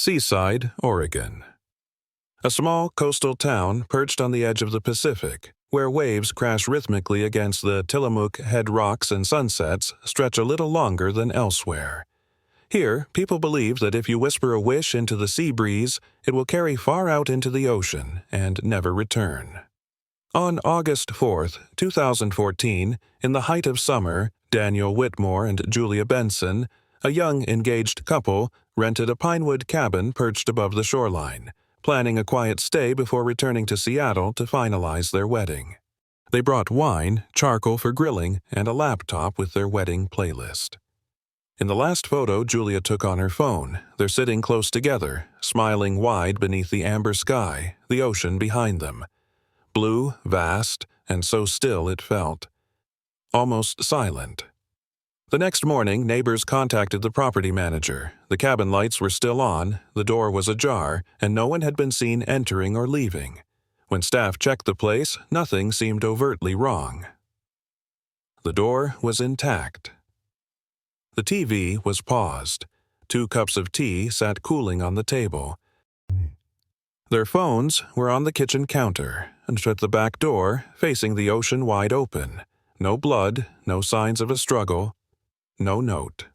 Seaside, Oregon. A small coastal town perched on the edge of the Pacific, where waves crash rhythmically against the Tillamook Head rocks and sunsets stretch a little longer than elsewhere. Here, people believe that if you whisper a wish into the sea breeze, it will carry far out into the ocean and never return. On August 4, 2014, in the height of summer, Daniel Whitmore and Julia Benson, a young engaged couple, rented a pinewood cabin perched above the shoreline, planning a quiet stay before returning to Seattle to finalize their wedding. They brought wine, charcoal for grilling, and a laptop with their wedding playlist. In the last photo Julia took on her phone, they're sitting close together, smiling wide beneath the amber sky, the ocean behind them. Blue, vast, and so still it felt. Almost silent. The next morning, neighbors contacted the property manager. The cabin lights were still on, the door was ajar, and no one had been seen entering or leaving. When staff checked the place, nothing seemed overtly wrong. The door was intact. The TV was paused. 2 cups of tea sat cooling on the table. Their phones were on the kitchen counter, and at the back door, facing the ocean wide open. No blood, no signs of a struggle. No note.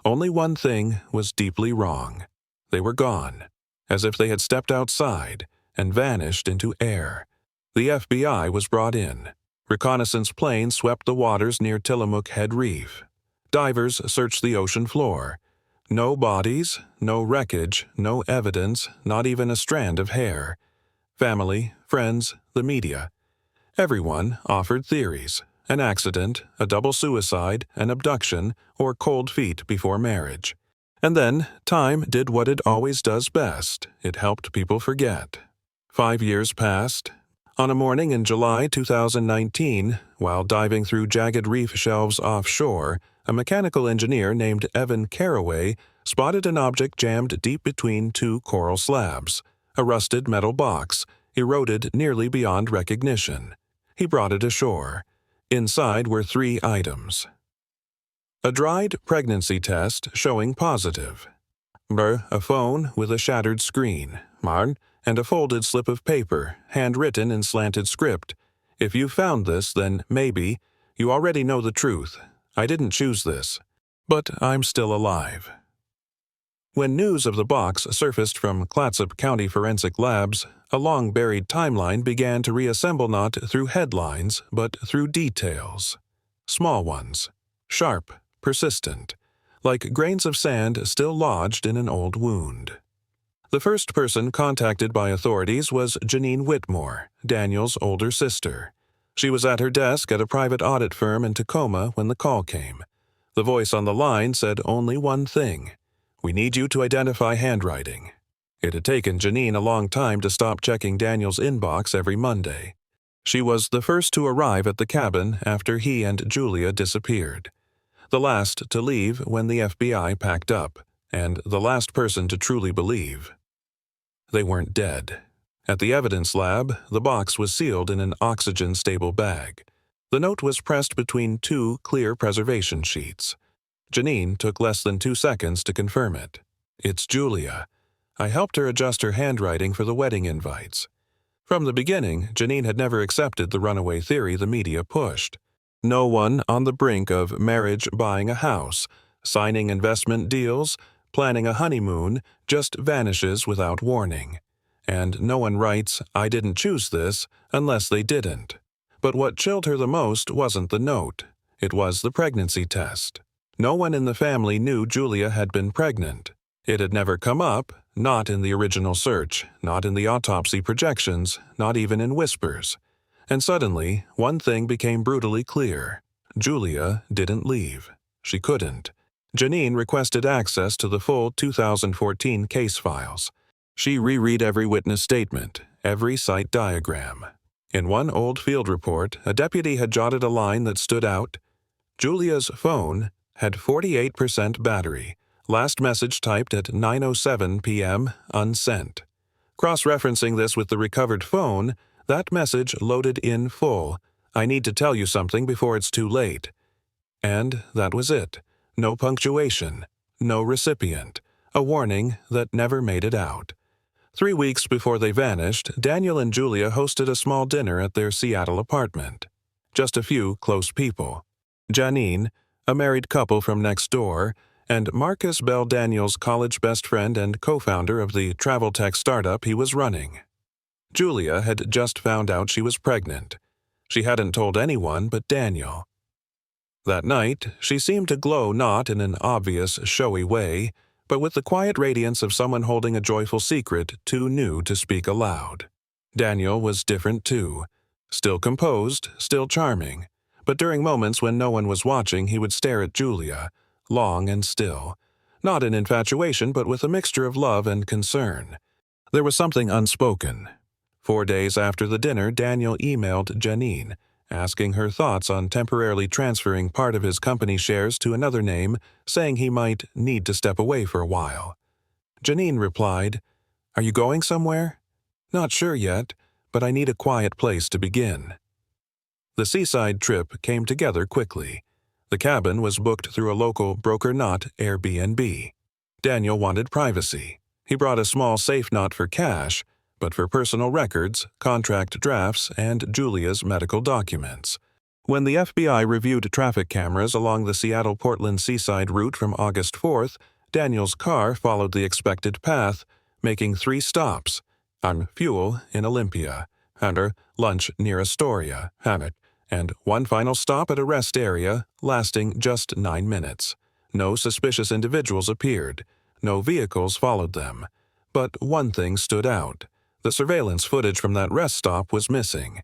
Only one thing was deeply wrong. They were gone, as if they had stepped outside and vanished into air. The FBI was brought in. Reconnaissance planes swept the waters near Tillamook Head Reef. Divers searched the ocean floor. No bodies, no wreckage, no evidence, not even a strand of hair. Family, friends, the media. Everyone offered theories. An accident, a double suicide, an abduction, or cold feet before marriage. And then, time did what it always does best. It helped people forget. 5 years passed. On a morning in July 2019, while diving through jagged reef shelves offshore, a mechanical engineer named Evan Carraway spotted an object jammed deep between 2 coral slabs, a rusted metal box, eroded nearly beyond recognition. He brought it ashore. Inside were 3 items. A dried pregnancy test showing positive. A phone with a shattered screen. And a folded slip of paper, handwritten in slanted script. If you found this, then maybe you already know the truth. I didn't choose this, but I'm still alive. When news of the box surfaced from Clatsop County Forensic Labs, a long-buried timeline began to reassemble not through headlines, but through details. Small ones. Sharp, persistent. Like grains of sand still lodged in an old wound. The first person contacted by authorities was Janine Whitmore, Daniel's older sister. She was at her desk at a private audit firm in Tacoma when the call came. The voice on the line said only one thing. "We need you to identify handwriting." It had taken Janine a long time to stop checking Daniel's inbox every Monday. She was the first to arrive at the cabin after he and Julia disappeared. The last to leave when the FBI packed up, and the last person to truly believe. They weren't dead. At the evidence lab, the box was sealed in an oxygen-stable bag. The note was pressed between 2 clear preservation sheets. Janine took less than 2 seconds to confirm it. "It's Julia. I helped her adjust her handwriting for the wedding invites." From the beginning, Janine had never accepted the runaway theory the media pushed. No one on the brink of marriage, buying a house, signing investment deals, planning a honeymoon, just vanishes without warning. And no one writes, "I didn't choose this," unless they didn't. But what chilled her the most wasn't the note. It was the pregnancy test. No one in the family knew Julia had been pregnant. It had never come up, not in the original search, not in the autopsy projections, not even in whispers. And suddenly, one thing became brutally clear. Julia didn't leave. She couldn't. Janine requested access to the full 2014 case files. She reread every witness statement, every site diagram. In one old field report, a deputy had jotted a line that stood out. Julia's phone had 48% battery. Last message typed at 9:07 p.m., unsent. Cross-referencing this with the recovered phone, that message loaded in full. "I need to tell you something before it's too late." And that was it. No punctuation. No recipient. a warning that never made it out. 3 weeks before they vanished, Daniel and Julia hosted a small dinner at their Seattle apartment. Just a few close people. Janine, a married couple from next door, and Marcus Bell, Daniel's college best friend and co-founder of the travel tech startup he was running. Julia had just found out she was pregnant. She hadn't told anyone but Daniel. That night, she seemed to glow not in an obvious, showy way, but with the quiet radiance of someone holding a joyful secret too new to speak aloud. Daniel was different too. Still composed, still charming, but during moments when no one was watching he would stare at Julia, long and still, not in infatuation but with a mixture of love and concern. There was something unspoken. 4 days after the dinner, Daniel emailed Janine, asking her thoughts on temporarily transferring part of his company shares to another name, saying he might need to step away for a while. Janine replied, "Are you going somewhere?" "Not sure yet, but I need a quiet place to begin." The seaside trip came together quickly. The cabin was booked through a local broker-not Airbnb. Daniel wanted privacy. He brought a small safe not for cash, but for personal records, contract drafts, and Julia's medical documents. When the FBI reviewed traffic cameras along the Seattle-Portland seaside route from August 4th, Daniel's car followed the expected path, making 3 stops: on fuel in Olympia, under lunch near Astoria, Hammock, and one final stop at a rest area, lasting just 9 minutes. No suspicious individuals appeared. No vehicles followed them. But one thing stood out. The surveillance footage from that rest stop was missing.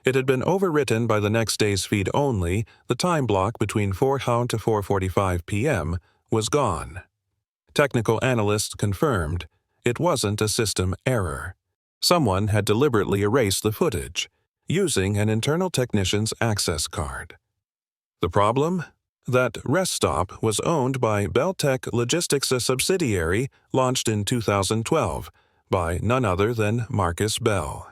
It had been overwritten by the next day's feed only. The time block between 4:00 to 4:45 p.m. was gone. Technical analysts confirmed it wasn't a system error. Someone had deliberately erased the footage, using an internal technician's access card. The problem? That rest stop was owned by Beltec Logistics, a subsidiary launched in 2012 by none other than Marcus Bell.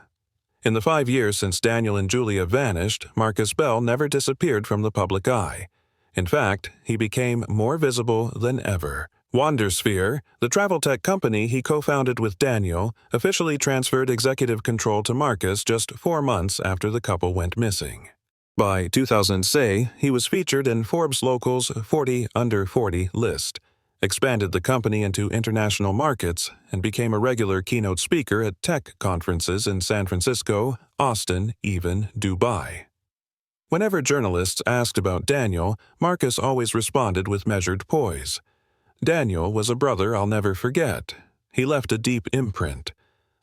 In the 5 years since Daniel and Julia vanished, Marcus Bell never disappeared from the public eye. In fact, he became more visible than ever. Wandersphere, the travel tech company he co-founded with Daniel, officially transferred executive control to Marcus just 4 months after the couple went missing. By 2006, he was featured in Forbes Local's 40 Under 40 list, expanded the company into international markets, and became a regular keynote speaker at tech conferences in San Francisco, Austin, even Dubai. Whenever journalists asked about Daniel, Marcus always responded with measured poise. Daniel was a brother I'll never forget. He left a deep imprint.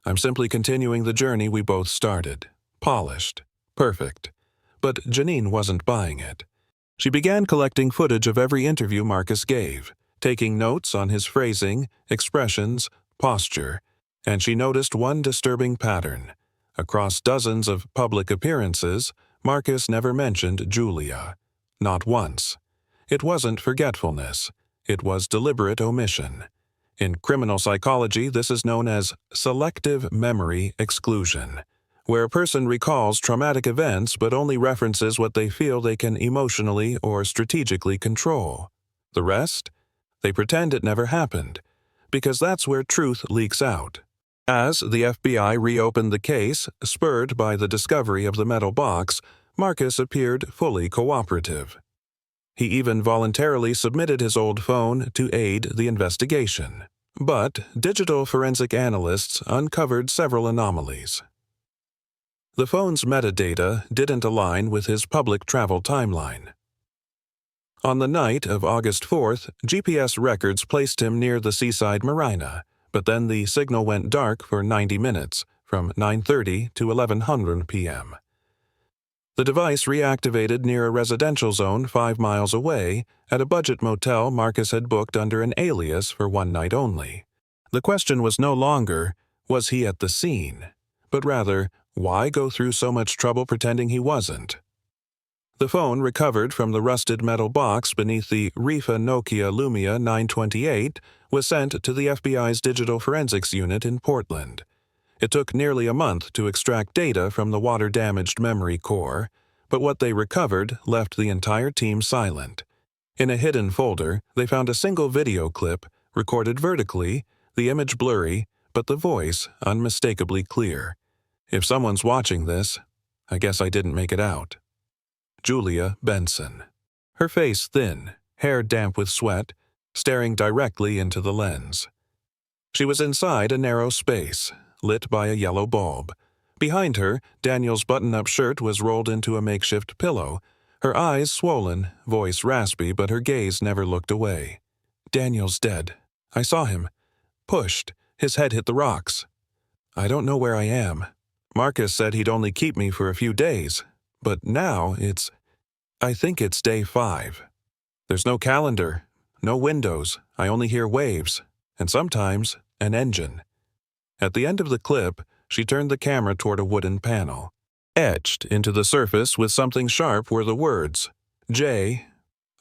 I'm simply continuing the journey we both started. Polished. Perfect. But Janine wasn't buying it. She began collecting footage of every interview Marcus gave, taking notes on his phrasing, expressions, posture, and she noticed one disturbing pattern. Across dozens of public appearances, Marcus never mentioned Julia. Not once. It wasn't forgetfulness. It was deliberate omission. In criminal psychology, this is known as selective memory exclusion, where a person recalls traumatic events but only references what they feel they can emotionally or strategically control. The rest? They pretend it never happened, because that's where truth leaks out. As the FBI reopened the case, spurred by the discovery of the metal box, Marcus appeared fully cooperative. He even voluntarily submitted his old phone to aid the investigation. But digital forensic analysts uncovered several anomalies. The phone's metadata didn't align with his public travel timeline. On the night of August 4th, GPS records placed him near the seaside marina, but then the signal went dark for 90 minutes, from 9:30 to 1100 p.m. The device reactivated near a residential zone 5 miles away at a budget motel Marcus had booked under an alias for one night only. The question was no longer, was he at the scene? But rather, why go through so much trouble pretending he wasn't? The phone recovered from the rusted metal box beneath the Reef Nokia Lumia 928 was sent to the FBI's Digital Forensics Unit in Portland. It took nearly a month to extract data from the water-damaged memory core, but what they recovered left the entire team silent. In a hidden folder, they found a single video clip recorded vertically, the image blurry, but the voice unmistakably clear. If someone's watching this, I guess I didn't make it out. Julia Benson. Her face thin, hair damp with sweat, staring directly into the lens. She was inside a narrow space, lit by a yellow bulb. Behind her, Daniel's button-up shirt was rolled into a makeshift pillow, her eyes swollen, voice raspy, but her gaze never looked away. Daniel's dead. I saw him. Pushed. His head hit the rocks. I don't know where I am. Marcus said he'd only keep me for a few days, but now I think it's day 5. There's no calendar, no windows, I only hear waves, and sometimes an engine. At the end of the clip, she turned the camera toward a wooden panel. Etched into the surface with something sharp were the words, J,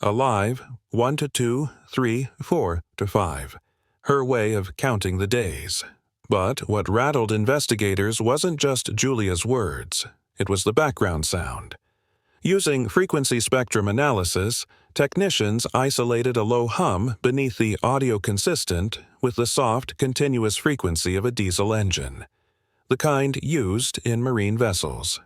alive, 1 to 2, 3, 4 to 5. Her way of counting the days. But what rattled investigators wasn't just Julia's words, it was the background sound. Using frequency spectrum analysis, technicians isolated a low hum beneath the audio consistent with the soft, continuous frequency of a diesel engine, the kind used in marine vessels.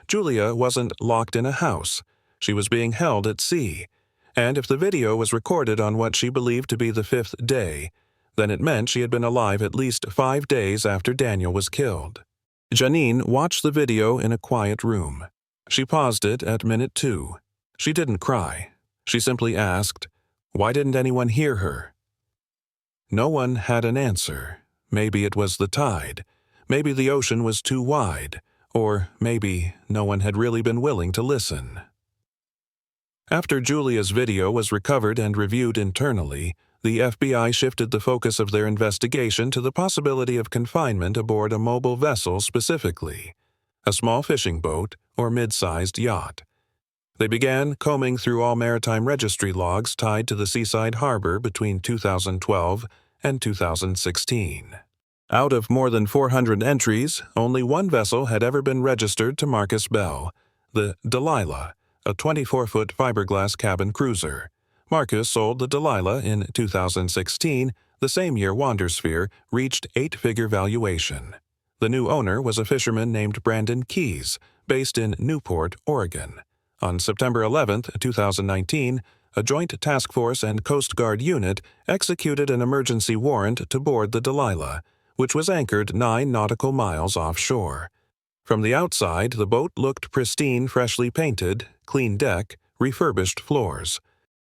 Julia wasn't locked in a house. She was being held at sea, and if the video was recorded on what she believed to be the 5th day, then it meant she had been alive at least 5 days after Daniel was killed. Janine watched the video in a quiet room. She paused it at minute 2. She didn't cry. She simply asked, why didn't anyone hear her? No one had an answer. Maybe it was the tide. Maybe the ocean was too wide. Or maybe no one had really been willing to listen. After Julia's video was recovered and reviewed internally, the FBI shifted the focus of their investigation to the possibility of confinement aboard a mobile vessel specifically, a small fishing boat or mid-sized yacht. They began combing through all maritime registry logs tied to the seaside harbor between 2012 and 2016. Out of more than 400 entries, only one vessel had ever been registered to Marcus Bell, the Delilah, a 24-foot fiberglass cabin cruiser. Marcus sold the Delilah in 2016, the same year Wandersphere reached 8-figure valuation. The new owner was a fisherman named Brandon Keyes, based in Newport, Oregon. On September 11, 2019, a Joint Task Force and Coast Guard unit executed an emergency warrant to board the Delilah, which was anchored 9 nautical miles offshore. From the outside, the boat looked pristine, freshly painted, clean deck, refurbished floors.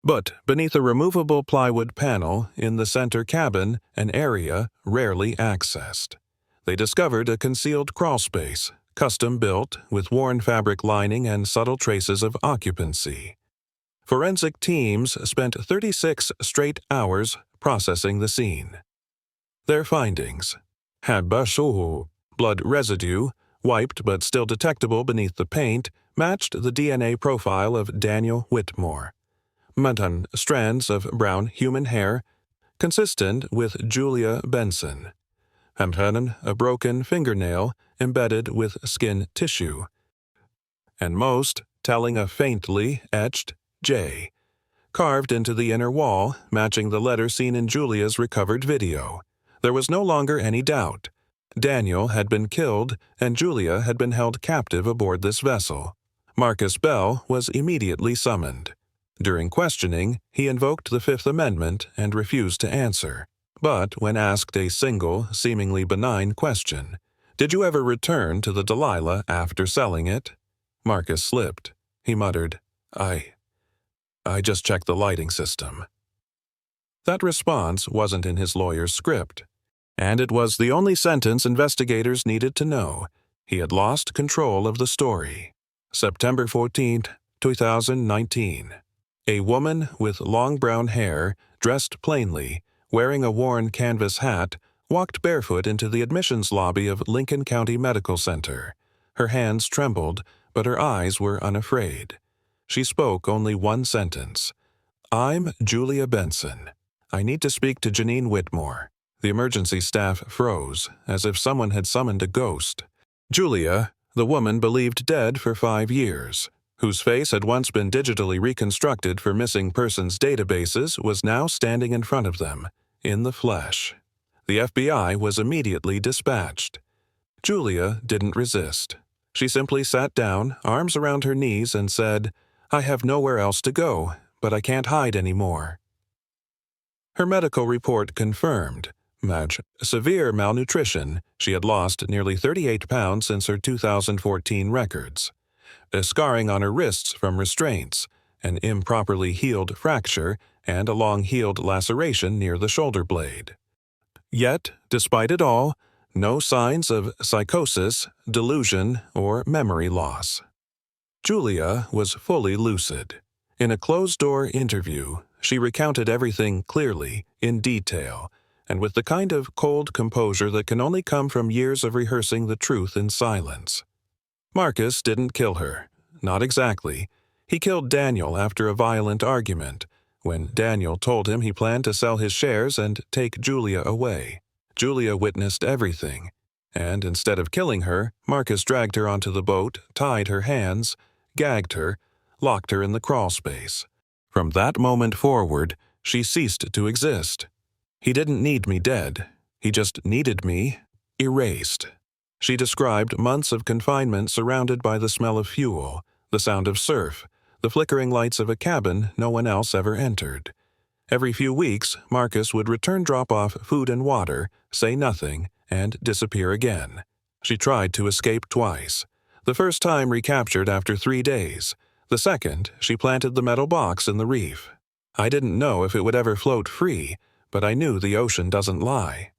But beneath a removable plywood panel in the center cabin, an area rarely accessed. They discovered a concealed crawlspace, custom-built, with worn fabric lining and subtle traces of occupancy. Forensic teams spent 36 straight hours processing the scene. Their findings: Habashu, blood residue, wiped but still detectable beneath the paint, matched the DNA profile of Daniel Whitmore. Matan strands of brown human hair, consistent with Julia Benson. Hamhanen, a broken fingernail embedded with skin tissue. And most telling a faintly etched J, carved into the inner wall, matching the letter seen in Julia's recovered video. There was no longer any doubt. Daniel had been killed, and Julia had been held captive aboard this vessel. Marcus Bell was immediately summoned. During questioning, he invoked the Fifth Amendment and refused to answer. But when asked a single, seemingly benign question, "Did you ever return to the Delilah after selling it?" Marcus slipped. He muttered, I just checked the lighting system." That response wasn't in his lawyer's script, and it was the only sentence investigators needed to know. He had lost control of the story. September 14, 2019. A woman with long brown hair, dressed plainly, wearing a worn canvas hat, walked barefoot into the admissions lobby of Lincoln County Medical Center. Her hands trembled, but her eyes were unafraid. She spoke only one sentence. "I'm Julia Benson. I need to speak to Janine Whitmore." The emergency staff froze, as if someone had summoned a ghost. Julia, the woman believed dead for 5 years, whose face had once been digitally reconstructed for missing persons databases, was now standing in front of them, in the flesh. The FBI was immediately dispatched. Julia didn't resist. She simply sat down, arms around her knees, and said, "I have nowhere else to go, but I can't hide anymore." Her medical report confirmed severe malnutrition. She had lost nearly 38 pounds since her 2014 records. A scarring on her wrists from restraints, an improperly healed fracture, and a long-healed laceration near the shoulder blade. Yet, despite it all, no signs of psychosis, delusion, or memory loss. Julia was fully lucid. In a closed-door interview, she recounted everything clearly, in detail, and with the kind of cold composure that can only come from years of rehearsing the truth in silence. Marcus didn't kill her. Not exactly. He killed Daniel after a violent argument, when Daniel told him he planned to sell his shares and take Julia away. Julia witnessed everything, and instead of killing her, Marcus dragged her onto the boat, tied her hands, gagged her, locked her in the crawl space. From that moment forward, she ceased to exist. He didn't need me dead. He just needed me erased. She described months of confinement surrounded by the smell of fuel, the sound of surf, the flickering lights of a cabin no one else ever entered. Every few weeks, Marcus would return drop off food and water, say nothing, and disappear again. She tried to escape twice. The first time recaptured after 3 days. The second, she planted the metal box in the reef. I didn't know if it would ever float free, but I knew the ocean doesn't lie.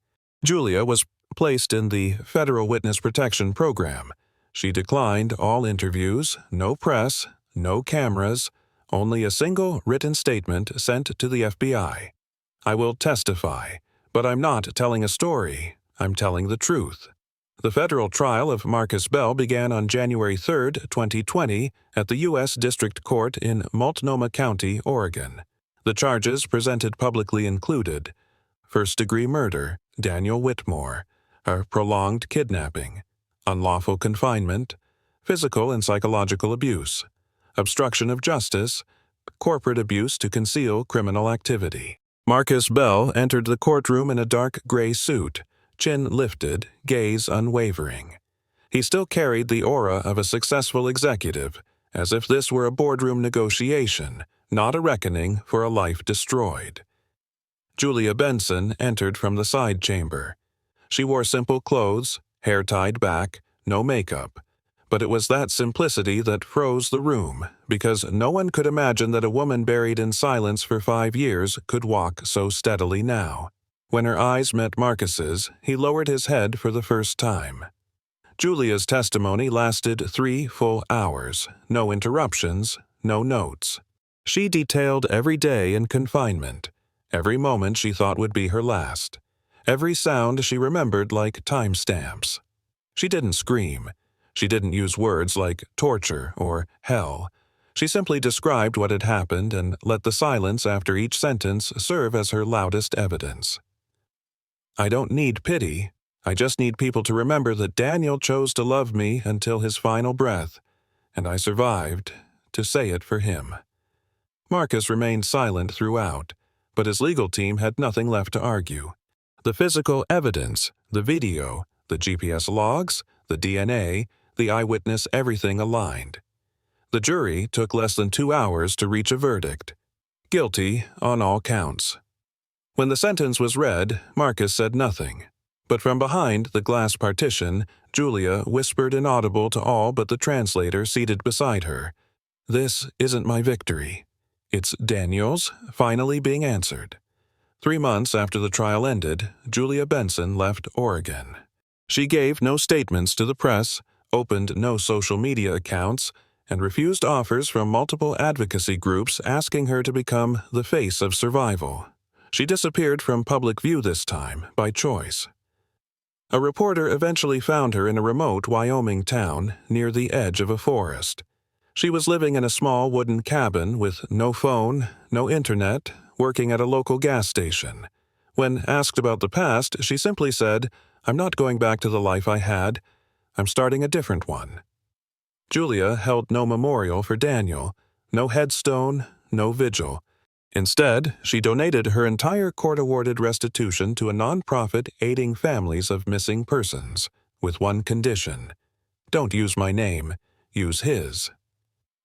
Julia was placed in the Federal Witness Protection Program. She declined all interviews, no press, no cameras, only a single written statement sent to the FBI. "I will testify, but I'm not telling a story, I'm telling the truth." The federal trial of Marcus Bell began on January 3, 2020, at the U.S. District Court in Multnomah County, Oregon. The charges presented publicly included first-degree murder, Daniel Whitmore, a prolonged kidnapping, unlawful confinement, physical and psychological abuse, obstruction of justice, corporate abuse to conceal criminal activity. Marcus Bell entered the courtroom in a dark gray suit, chin lifted, gaze unwavering. He still carried the aura of a successful executive, as if this were a boardroom negotiation, not a reckoning for a life destroyed. Julia Benson entered from the side chamber. She wore simple clothes, hair tied back, no makeup. But it was that simplicity that froze the room, because no one could imagine that a woman buried in silence for 5 years could walk so steadily now. When her eyes met Marcus's, he lowered his head for the first time. Julia's testimony lasted 3 full hours, no interruptions, no notes. She detailed every day in confinement, every moment she thought would be her last, every sound she remembered like timestamps. She didn't scream. She didn't use words like torture or hell. She simply described what had happened and let the silence after each sentence serve as her loudest evidence. "I don't need pity. I just need people to remember that Daniel chose to love me until his final breath, and I survived to say it for him." Marcus remained silent throughout, but his legal team had nothing left to argue. The physical evidence, the video, the GPS logs, the DNA, the eyewitness, everything aligned. The jury took less than 2 hours to reach a verdict. Guilty on all counts. When the sentence was read, Marcus said nothing. But from behind the glass partition, Julia whispered inaudible to all but the translator seated beside her, "This isn't my victory. It's Daniel's finally being answered." 3 months after the trial ended, Julia Benson left Oregon. She gave no statements to the press, opened no social media accounts, and refused offers from multiple advocacy groups asking her to become the face of survival. She disappeared from public view this time, by choice. A reporter eventually found her in a remote Wyoming town near the edge of a forest. She was living in a small wooden cabin with no phone, no internet, working at a local gas station. When asked about the past, she simply said, "I'm not going back to the life I had. I'm starting a different one." Julia held no memorial for Daniel, no headstone, no vigil. Instead, she donated her entire court-awarded restitution to a nonprofit aiding families of missing persons, with one condition: don't use my name, use his.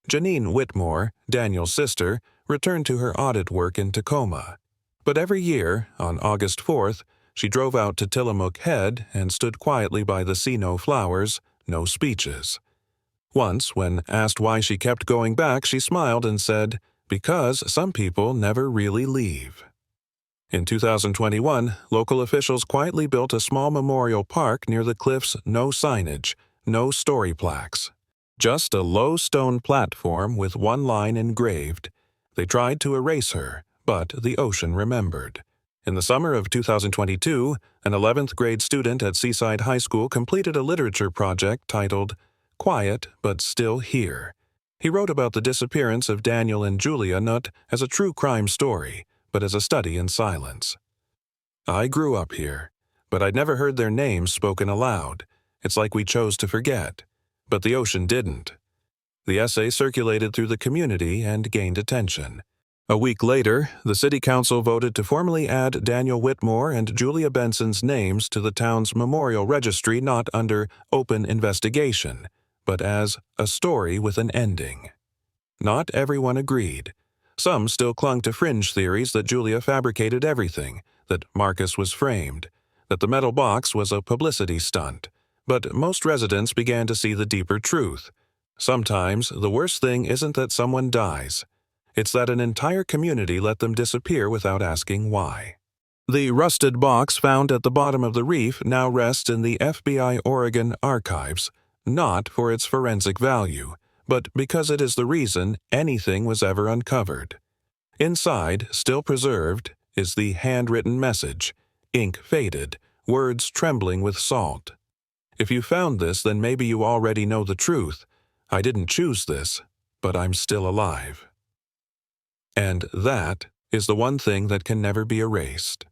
Janine Whitmore, Daniel's sister, returned to her audit work in Tacoma. But every year, on August 4th, she drove out to Tillamook Head and stood quietly by the See No Flowers, no speeches. Once, when asked why she kept going back, she smiled and said, "Because some people never really leave." In 2021, local officials quietly built a small memorial park near the cliff's no signage, no story plaques. Just a low stone platform with one line engraved. They tried to erase her, but the ocean remembered. In the summer of 2022, an 11th grade student at Seaside High School completed a literature project titled "Quiet But Still Here." He wrote about the disappearance of Daniel and Julia not as a true crime story, but as a study in silence. "I grew up here, but I'd never heard their names spoken aloud. It's like we chose to forget. But the ocean didn't." The essay circulated through the community and gained attention. A week later, the city council voted to formally add Daniel Whitmore and Julia Benson's names to the town's memorial registry, not under open investigation, but as a story with an ending. Not everyone agreed. Some still clung to fringe theories that Julia fabricated everything, that Marcus was framed, that the metal box was a publicity stunt. But most residents began to see the deeper truth. Sometimes the worst thing isn't that someone dies. It's that an entire community let them disappear without asking why. The rusted box found at the bottom of the reef now rests in the FBI Oregon archives, not for its forensic value, but because it is the reason anything was ever uncovered. Inside, still preserved, is the handwritten message, ink faded, words trembling with salt. If you found this, then maybe you already know the truth. I didn't choose this, but I'm still alive. And that is the one thing that can never be erased.